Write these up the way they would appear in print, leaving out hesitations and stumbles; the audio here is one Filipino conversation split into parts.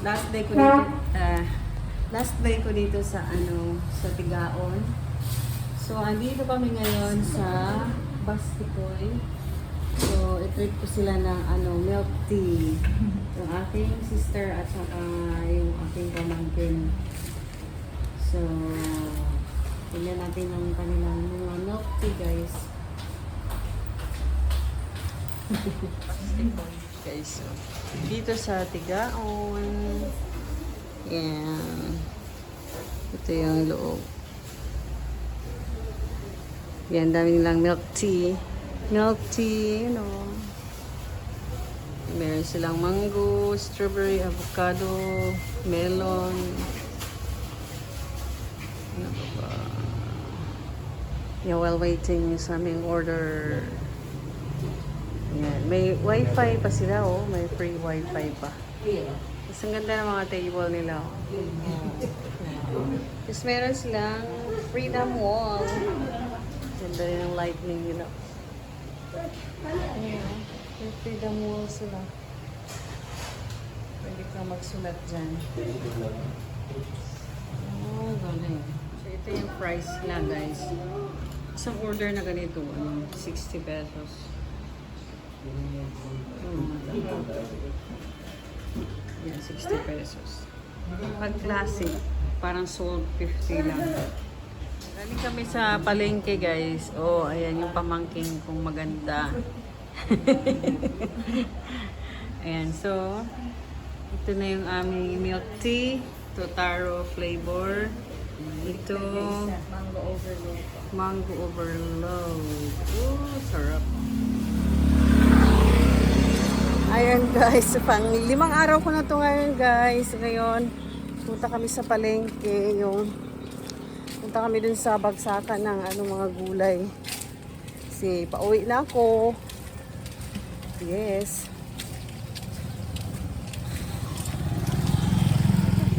last day ko dito, last day ko dito sa sa Tigaon. So, andito kami ngayon sa Basticoy. So, i-treat ko sila ng milk tea. Yung aking sister at saka yung aking pamangkin. So, tingnan natin ang kanilang mga milk tea, guys. Guys, so, dito sa Tigaon. Yan. Ito yung loob. Yan, dami nilang milk tea. Milk tea, Meron silang mango, strawberry, avocado, melon. Ano ba? Yeah, while waiting sa aming order. Yan. May wifi pa sila, May free wifi pa. Mas ang ganda ng mga table nila, Tapos meron silang Freedom Wall. Ganda rin ang lightning nila. Ayan. May Freedom Wall sila. Pwede kang magsulat dyan. Oh, galing. So, ito yung price nila, guys. Isang order na ganito, 60 pesos. Yan, 60 pesos. Pag classic, parang sold 50 lang. Galing kami sa palengke, guys. Oh, ayan yung pamangking kong maganda. Ayan, so ito na yung aming milk tea. Ito, taro flavor. Ito, mango overload. Mango overload. Oh, sarap. Ayan, guys, pang 5 araw ko na to ngayon, guys. Ngayon, punta kami sa palengke. Punta kami dun sa bagsakan ng mga gulay. Kasi pauwi na ako. Yes.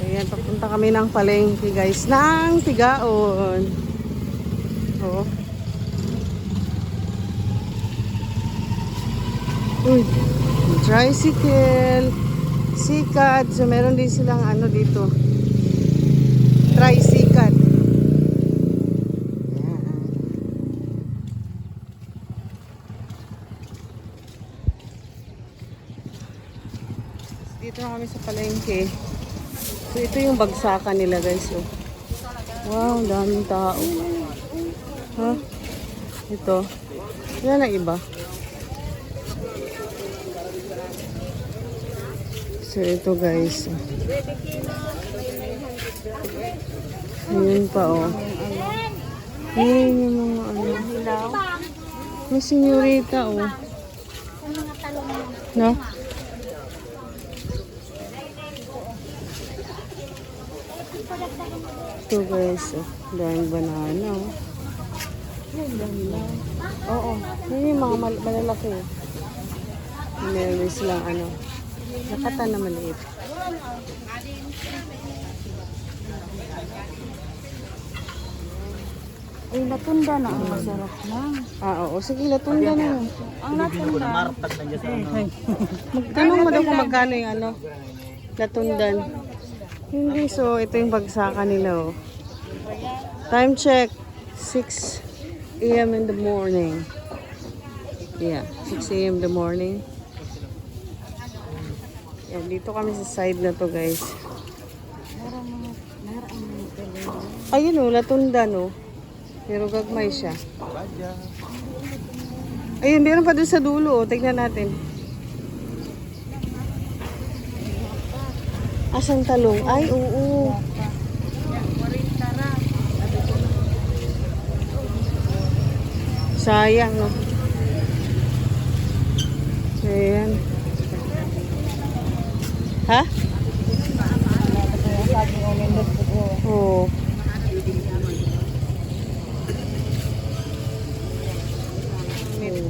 Ayan, papunta kami ng palengke, guys, ng Tigaon. Oh. Uy. Tricycle, sikat. So, meron din silang dito. Tricycle. Ayan. Dito na kami sa palengke. So, ito yung bagsakan nila, guys. Oh. Wow, daming tao. Ha? Ito. Yan ang iba. So, ito, guys. Ayan pa, Ayan yung mga May senyorita, No? Ito, guys. Daming banana, Oo. Yan yung mga malalaki. Meron silang nakata na maliit. Ay, natunda na ang masarap na. Oo. Sige, natunda na. Ang natunda. Magtanong mo daw kung magkano yung natundan. Hindi, so ito yung bagsakan nila, Time check, 6 a.m. in the morning. Yeah, 6 a.m. in the morning. Yan, dito kami sa side na to, guys. Ayun, latunda, Pero gagmay siya. Ayun, meron pa doon sa dulo, Tignan natin. Asang talong? Ay, oo. Sayang, Ayan. Ha? Oo.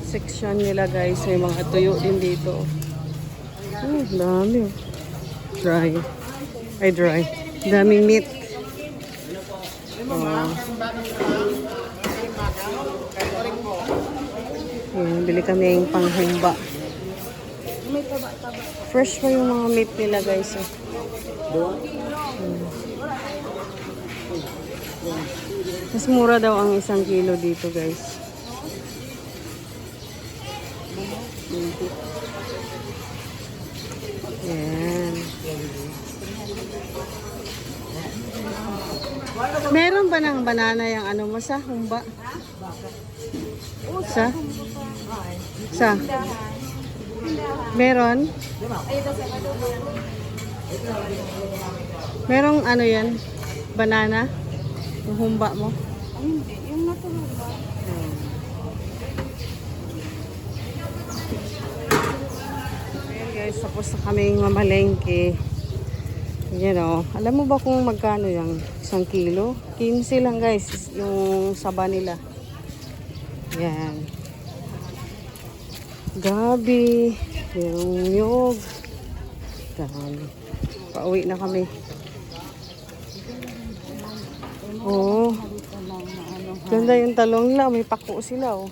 Section nila, guys. May mga tuyo din dito. Dami. Dry. Ay, dry. Daming meat. Ayan, bili kami yung panghumba. May Fresh pa yung mga meat nila guys. Oh. Mas mura daw ang 1 kilo dito guys. Yan. Meron ba ng banana yung ano mo sa humba? Sa? Sa? Meron? Merong ano yan? Banana? Yung humba mo? Hindi, yung natural ba? Ayan guys, tapos na kaming mamalengke. Yan o. Alam mo ba kung magkano yung 1 kilo? 15 lang guys, yung saba nila. Yan. Gabi. Yung nyog. Dami. Pauwi na kami. Oo. Ganda yung talong nila. May pako sila oh.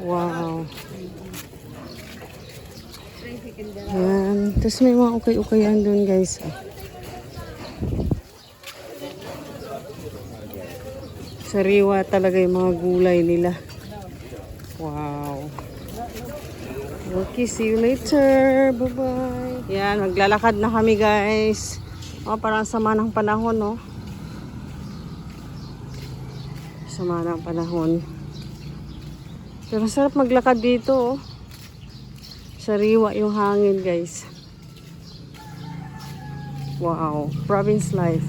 Wow. Yan. Tapos may mga ukay-ukayan doon guys. Oh. Sariwa talaga yung mga gulay nila. Wow. Okay, see you later. Bye-bye. Yan, maglalakad na kami guys. Oh, parang sama ng panahon, no? Sama ng panahon. Pero sarap maglakad dito, oh. Sariwa yung hangin, guys. Wow, province life.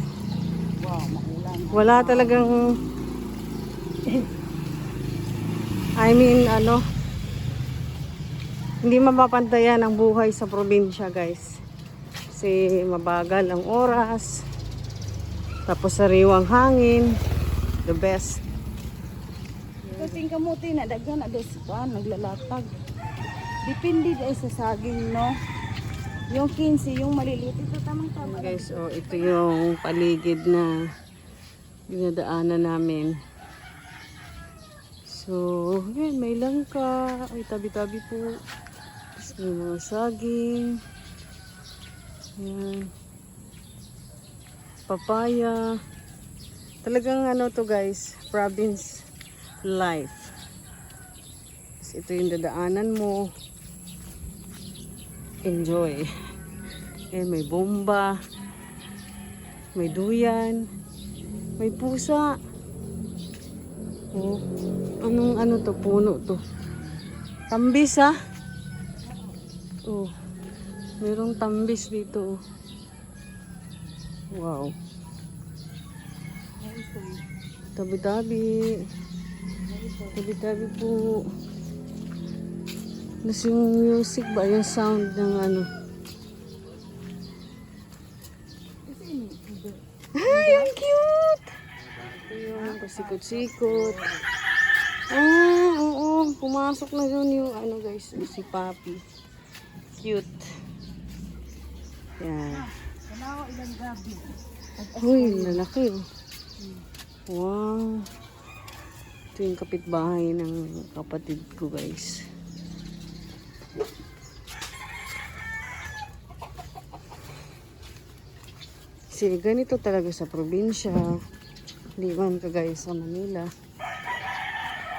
Wow, maulan. Wala talagang I mean, ano, hindi mapapantayan ang buhay sa probinsya, guys. Kasi mabagal ang oras. Tapos sariwang hangin. The best. Kasi kamuti na daghan na des kuan naglalatag. Depende dai sa saging, no. Yung 15, yung maliliit ito tamang tama. Guys, oh, ito yung paligid na dinadaanan namin. So, yan, may langka. Ay, tabi-tabi po. Tapos may mga saging. Yan. Papaya. Talagang ano to guys, province life. Tapos ito yung dadaanan mo. Enjoy. Eh, may bomba. May duyan. May pusa. Oh, anong ano to? Puno to. Tambis ah. Oh, mayroong tambis dito. Wow. Tabi-tabi. Tabi-tabi po. Mas yung music ba? Yung sound ng ano. Ay, ang cute! Ito yung pasikot-sikot. Ah, oo. Pumasok na yun yung ano guys. Si Papi. Cute. Yan. Kanawa ilang gabi. Uy, lalaki oh. Wow. Ito yung kapitbahay ng kapatid ko guys. Kasi ganito talaga sa probinsya. Hindi man kagaya sa Manila.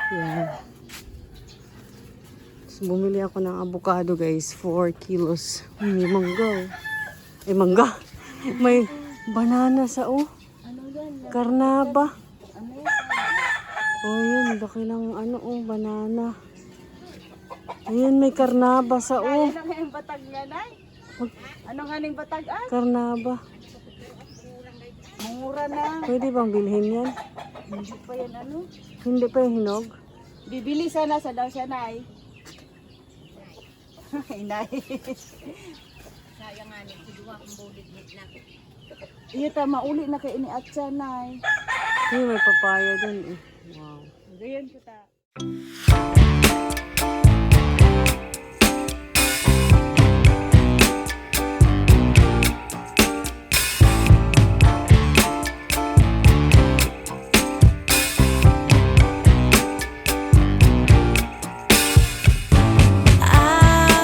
Yan. So, bumili ako ng avocado guys. 4 kilos. May mangga. Ay, mangga. May banana sa oh. Ano yan? Karnaba. Ano yan? Oh, yun. Laki ng ano oh, banana. Ayun, may karnaba sa oh. Ano nga yung batag nanay? Ano nga yung batag ay? Karnaba. Mura na. Pwede bang bilhin yan? Hindi pa yan ano? Hindi pa yung hinog? Bibili sana sa daw siya nay. Inay. Sayang nga ni kuduwa kung bulit na. Iya ta mauli na kay ini atsa nay. Ay, may papaya dun eh. Wow. Gayon ko ta.